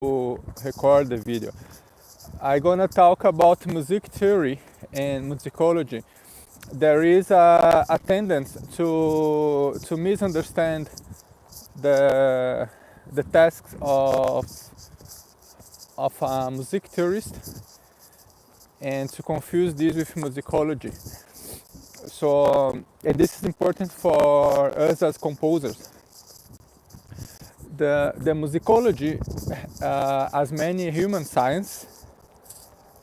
record the video. I'm gonna talk about music theory and musicology. There is a tendency to misunderstand the tasks of a music theorist and to confuse this with musicology. So, and this is important for us as composers. The musicology, as many human science,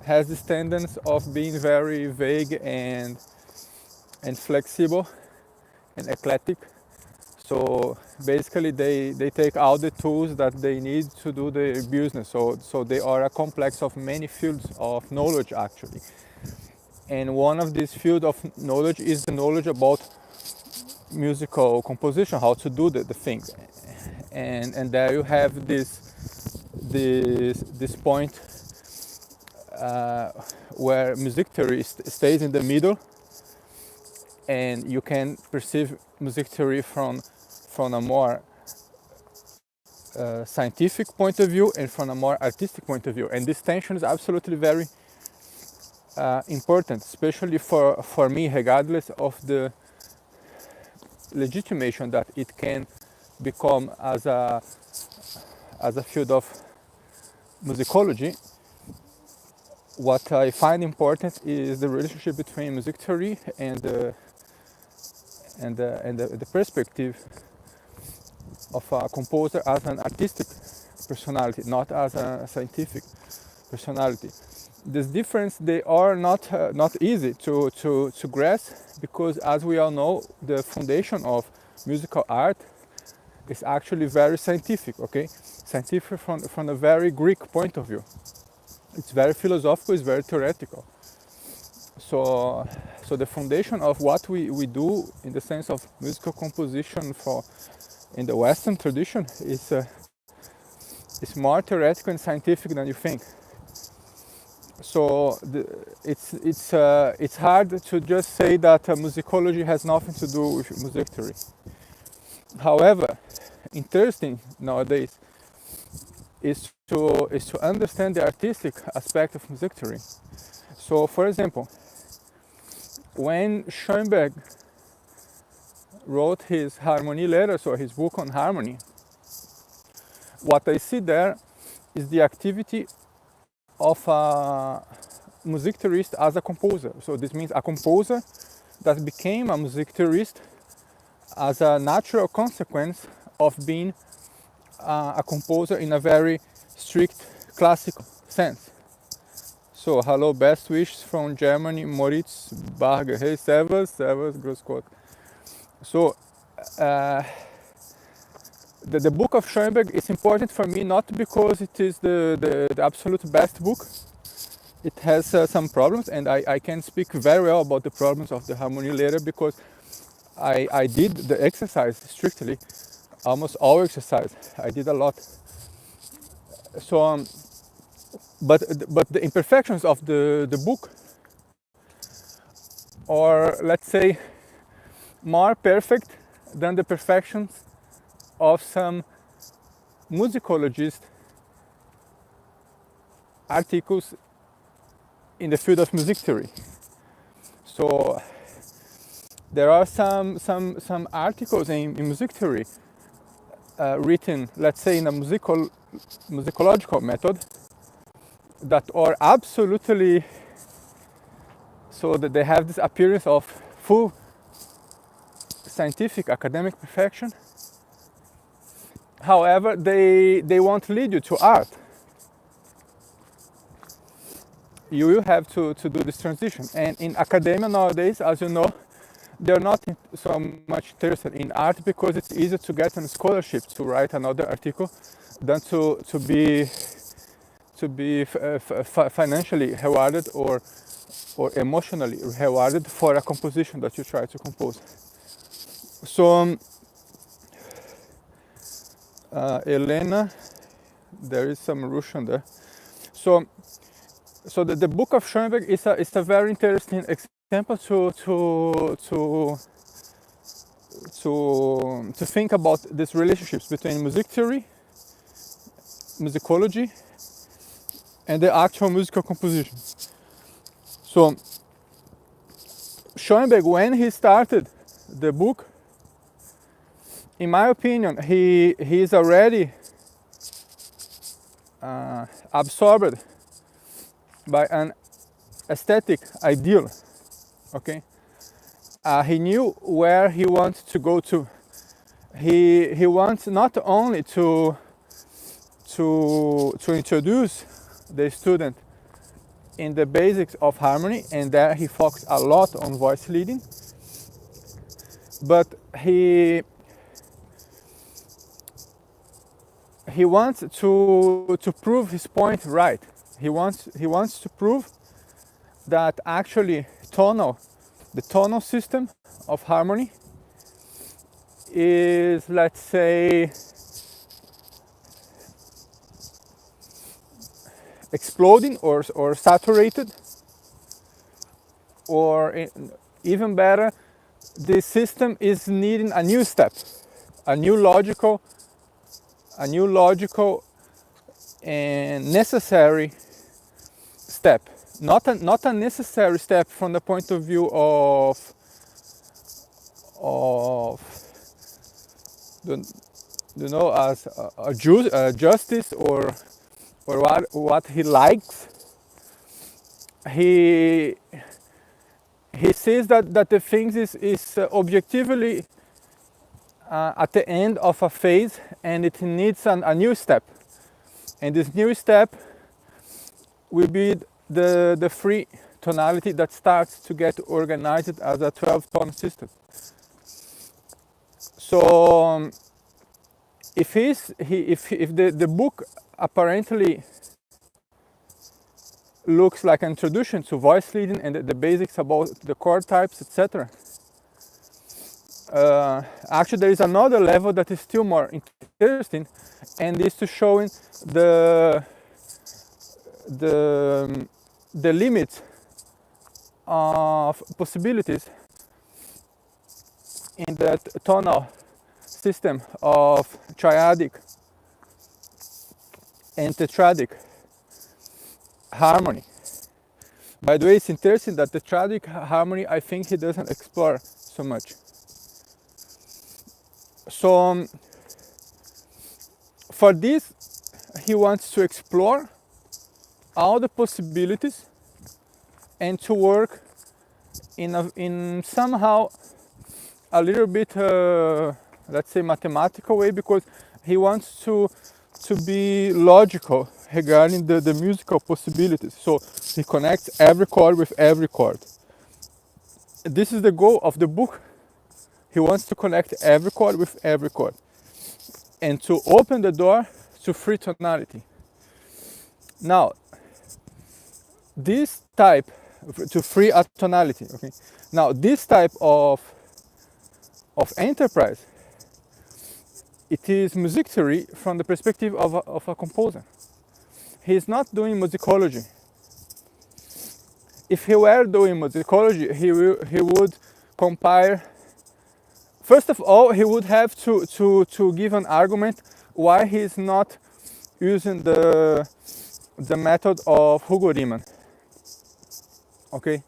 has this tendency of being very vague and flexible and eclectic. So basically they take all the tools that they need to do the business. So they are a complex of many fields of knowledge actually. And one of these fields of knowledge is the knowledge about musical composition, how to do the things. And there you have this point where music theory stays in the middle, and you can perceive music theory from a more scientific point of view and from a more artistic point of view. And this tension is absolutely very important, especially for me, regardless of the legitimation that it can become as a field of musicology. What I find important is the relationship between music theory and the perspective of a composer as an artistic personality, not as a scientific personality. This difference, they are not easy to grasp, because as we all know, the foundation of musical art is actually very scientific, okay? Scientific from a very Greek point of view. It's very philosophical, it's very theoretical. So the foundation of what we do in the sense of musical composition in the Western tradition is more theoretical and scientific than you think. So it's hard to just say that musicology has nothing to do with music theory. However, interesting nowadays is to understand the artistic aspect of music theory. So, for example, when Schoenberg wrote his harmony letters or his book on harmony, what I see there is the activity of a music theorist as a composer. So this means a composer that became a music theorist as a natural consequence of being a composer in a very strict classical sense. So, hello, best wishes from Germany, Moritz Barger. Hey, servus, grüß Gott. So, the book of Schoenberg is important for me, not because it is the absolute best book. It has some problems, and I can speak very well about the problems of the harmony later, because I did the exercise strictly, almost all exercise. I did a lot. So, but the imperfections of the book are, let's say, more perfect than the perfections of some musicologist articles in the field of music theory. So there are some articles in music theory written, let's say, in a musicological method, that are absolutely, so that they have this appearance of full scientific academic perfection. However, they won't lead you to art. You will have to do this transition. And in academia nowadays, as you know, they're not so much interested in art, because it's easier to get a scholarship to write another article than to be financially rewarded or emotionally rewarded for a composition that you try to compose. So Elena, there is some Russian there. So the book of Schoenberg is a very interesting example to think about these relationships between music theory musicology and the actual musical composition. So Schoenberg, when he started the book, in my opinion, he is already absorbed by an aesthetic ideal. Okay, he knew where he wants to go to. He wants not only to introduce the student in the basics of harmony, and there he focused a lot on voice leading, but he wants to prove his point right. He wants to prove that actually the tonal system of harmony is, let's say, exploding or saturated, or even better, the system is needing a new step, a new logical and necessary step. Not a necessary step from the point of view of as a justice or what he likes. He says that the things is objectively at the end of a phase, and it needs a new step, and this new step will be the free tonality that starts to get organized as a 12-tone system. So if the book apparently looks like an introduction to voice leading and the basics about the chord types, etc. Actually, there is another level that is still more interesting, and is to showing the limits of possibilities in that tonal system of triadic and tetradic harmony. By the way, it's interesting that the tetradic harmony, I think he doesn't explore so much. So for this, he wants to explore all the possibilities and to work in somehow a little bit, let's say, mathematical way, because he wants to be logical regarding the musical possibilities. So he connects every chord with every chord. This is the goal of the book. He wants to connect every chord with every chord and to open the door to free tonality. Now, this type to free tonality. Okay. Now, this type of enterprise, it is music theory from the perspective of a composer. He is not doing musicology. If he were doing musicology, he would compare. First of all, he would have to give an argument why he is not using the method of Hugo Riemann, okay,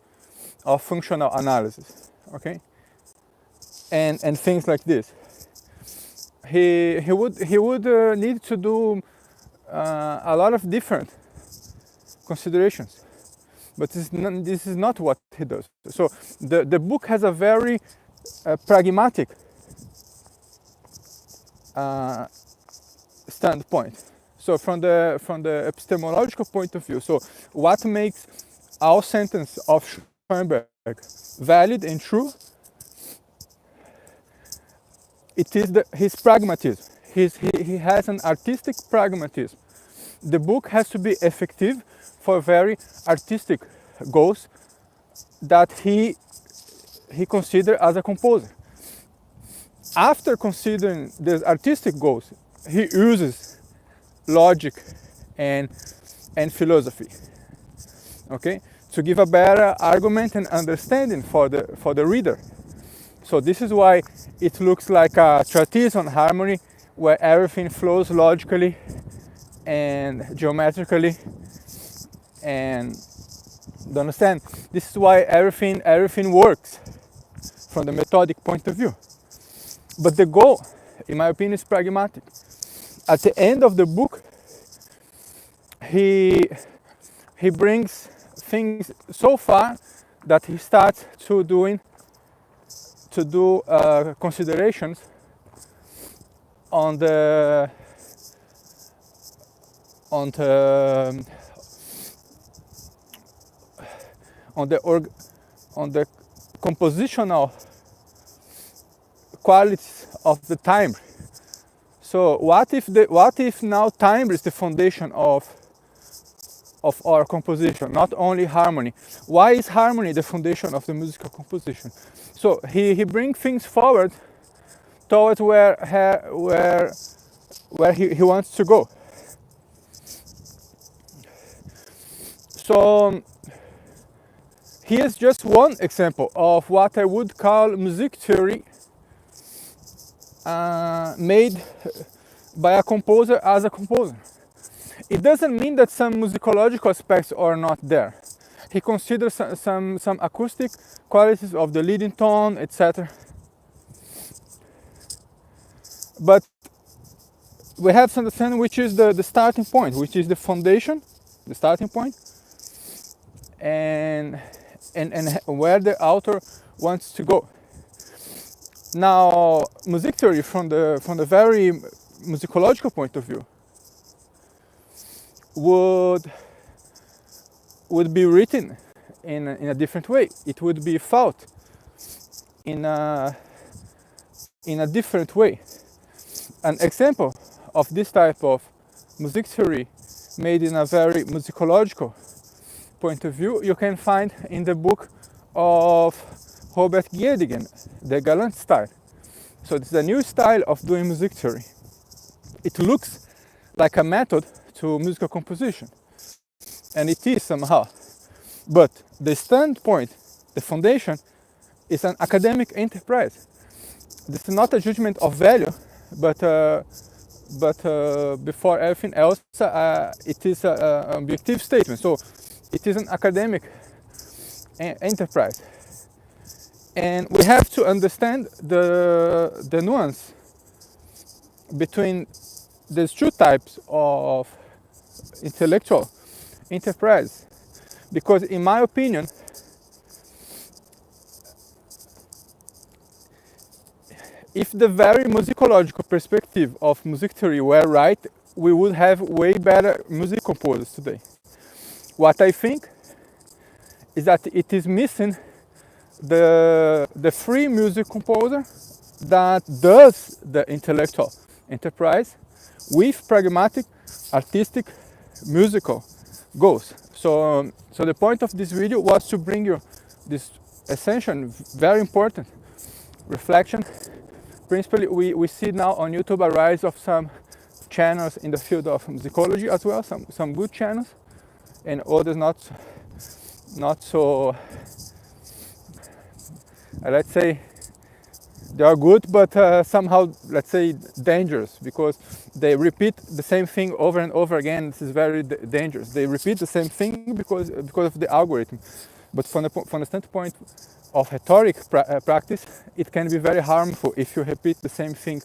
of functional analysis, okay, and things like this. He would need to do a lot of different considerations, but this is not what he does. So the book has a very pragmatic standpoint. So from the epistemological point of view, so what makes our sentence of Schoenberg valid and true? It is his pragmatism. He has an artistic pragmatism. The book has to be effective for very artistic goals that he considers as a composer. After considering the artistic goals, he uses logic and philosophy, okay, to give a better argument and understanding for the reader. So this is why it looks like a treatise on harmony, where everything flows logically and geometrically, and you understand, this is why everything works from the methodic point of view. But the goal, in my opinion, is pragmatic. At the end of the book, he brings things so far that he starts to do considerations on the compositional qualities of the timbre. So what if now timbre is the foundation of our composition, not only harmony? Why is harmony the foundation of the musical composition? So he brings things forward towards where he wants to go. So here's just one example of what I would call music theory made by a composer as a composer. It doesn't mean that some musicological aspects are not there. He considers some acoustic qualities of the leading tone, etc. But we have to understand which is the starting point, which is the foundation, the starting point, and where the author wants to go. Now, music theory from the very musicological point of view would be written in a different way. It would be thought in a different way. An example of this type of music theory made in a very musicological point of view you can find in the book of Robert Giedigen, the Galant style. So it's a new style of doing music theory. It looks like a method to musical composition, and it is somehow. But the standpoint, the foundation, is an academic enterprise. This is not a judgment of value, but before everything else, it is an objective statement. So it is an academic enterprise. And we have to understand the nuance between these two types of intellectual enterprise. Because in my opinion, if the very musicological perspective of music theory were right, we would have way better music composers today. What I think is that it is missing the free music composer that does the intellectual enterprise with pragmatic, artistic, musical goals. So the point of this video was to bring you this essential, very important reflection. Principally, we see now on YouTube a rise of some channels in the field of musicology as well, some good channels, and others not so, let's say, they are good, but somehow, let's say, dangerous, because they repeat the same thing over and over again. This is very dangerous. They repeat the same thing because of the algorithm. But from the standpoint of rhetoric practice, it can be very harmful if you repeat the same thing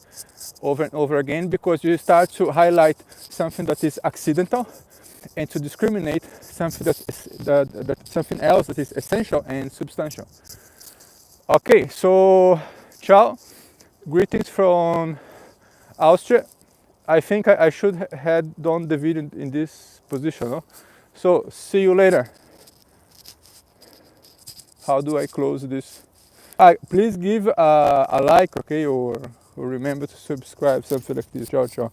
over and over again, because you start to highlight something that is accidental and to discriminate something that something else that is essential and substantial. Okay, so ciao, greetings from Austria. I think I should have done the video in this position, no? So see you later. How do I close this? Please give a like, okay, or remember to subscribe, something like this. Ciao, ciao.